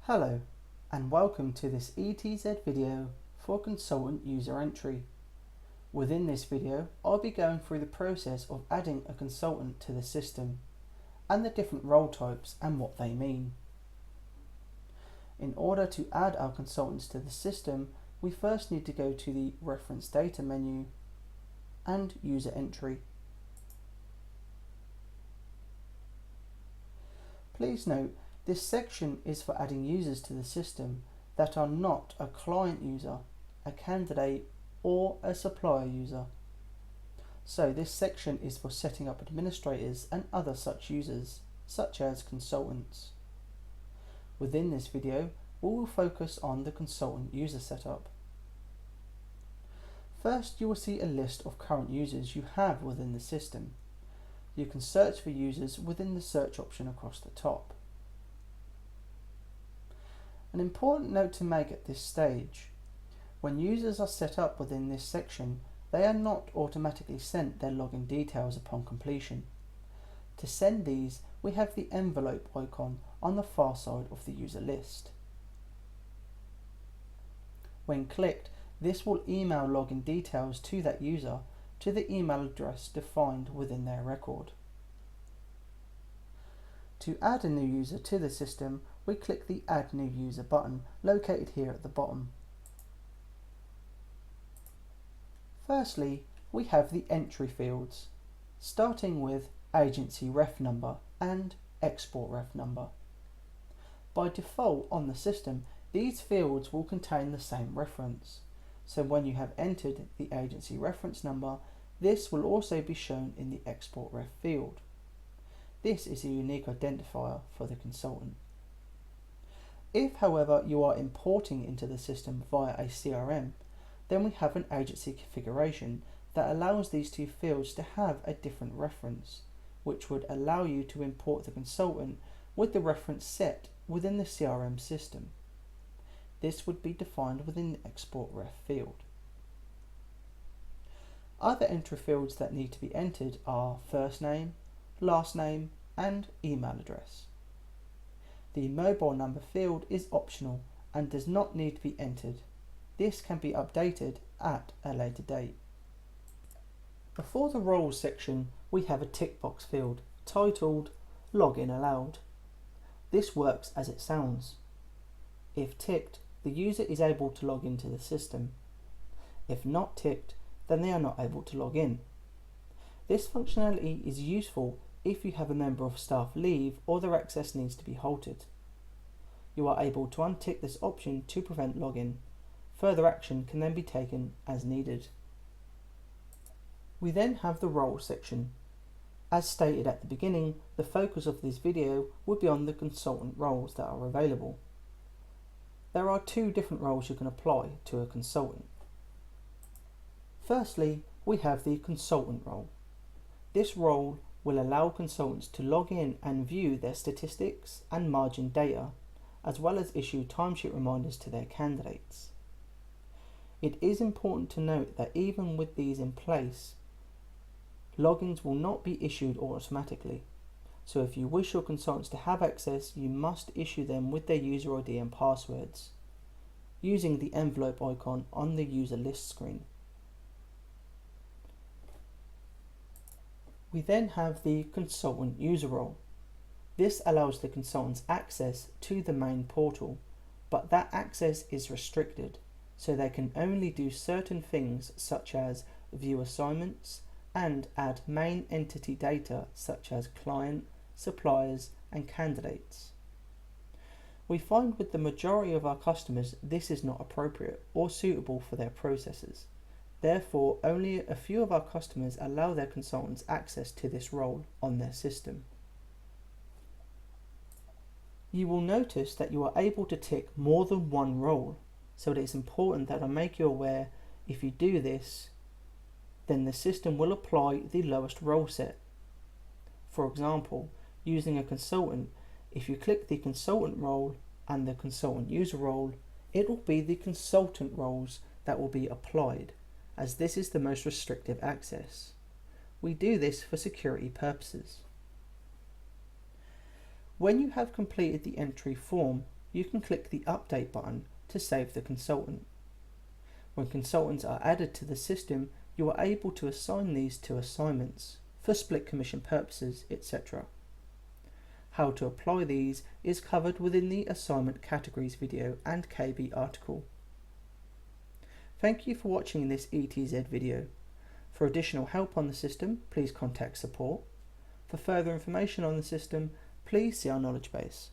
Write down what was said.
Hello and welcome to this ETZ video for consultant user entry. Within this video I'll be going through the process of adding a consultant to the system and the different role types and what they mean. In order to add our consultants to the system, we first need to go to the Reference Data menu and User Entry. Please note, this section is for adding users to the system that are not a client user, a candidate, or a supplier user. So this section is for setting up administrators and other such users, such as consultants. Within this video, we will focus on the consultant user setup. First, you will see a list of current users you have within the system. You can search for users within the search option across the top. An important note to make at this stage: when users are set up within this section, they are not automatically sent their login details upon completion. To send these, we have the envelope icon on the far side of the user list. When clicked, this will email login details to that user to the email address defined within their record. To add a new user to the system, we click the Add New User button located here at the bottom. Firstly, we have the entry fields, starting with Agency Ref Number and Export Ref Number. By default on the system, these fields will contain the same reference. So when you have entered the agency reference number, this will also be shown in the Export Ref field. This is a unique identifier for the consultant. If, however, you are importing into the system via a CRM, then we have an agency configuration that allows these two fields to have a different reference, which would allow you to import the consultant with the reference set within the CRM system. This would be defined within the Export Ref field. Other entry fields that need to be entered are first name, last name, and email address. The mobile number field is optional and does not need to be entered. This can be updated at a later date. Before the roles section, we have a tick box field titled Login Allowed. This works as it sounds. If ticked, the user is able to log into the system. If not ticked, then they are not able to log in. This functionality is useful if you have a member of staff leave or their access needs to be halted. You are able to untick this option to prevent login. Further action can then be taken as needed. We then have the roles section. As stated at the beginning, the focus of this video would be on the consultant roles that are available. There are two different roles you can apply to a consultant. Firstly, we have the consultant role. This role will allow consultants to log in and view their statistics and margin data, as well as issue timesheet reminders to their candidates. It is important to note that even with these in place, logins will not be issued automatically. So if you wish your consultants to have access, you must issue them with their user ID and passwords, using the envelope icon on the user list screen. We then have the consultant user role. This allows the consultants access to the main portal, but that access is restricted, so they can only do certain things such as view assignments and add main entity data such as client, suppliers, and candidates. We find with the majority of our customers this is not appropriate or suitable for their processes. Therefore, only a few of our customers allow their consultants access to this role on their system. You will notice that you are able to tick more than one role, so it is important that I make you aware if you do this, then the system will apply the lowest role set. For example, using a consultant, if you click the consultant role and the consultant user role, it will be the consultant roles that will be applied, as this is the most restrictive access. We do this for security purposes. When you have completed the entry form, you can click the Update button to save the consultant. When consultants are added to the system, you are able to assign these to assignments for split commission purposes, etc. How to apply these is covered within the Assignment Categories video and KB article. Thank you for watching this ETZ video. For additional help on the system, please contact support. For further information on the system, please see our knowledge base.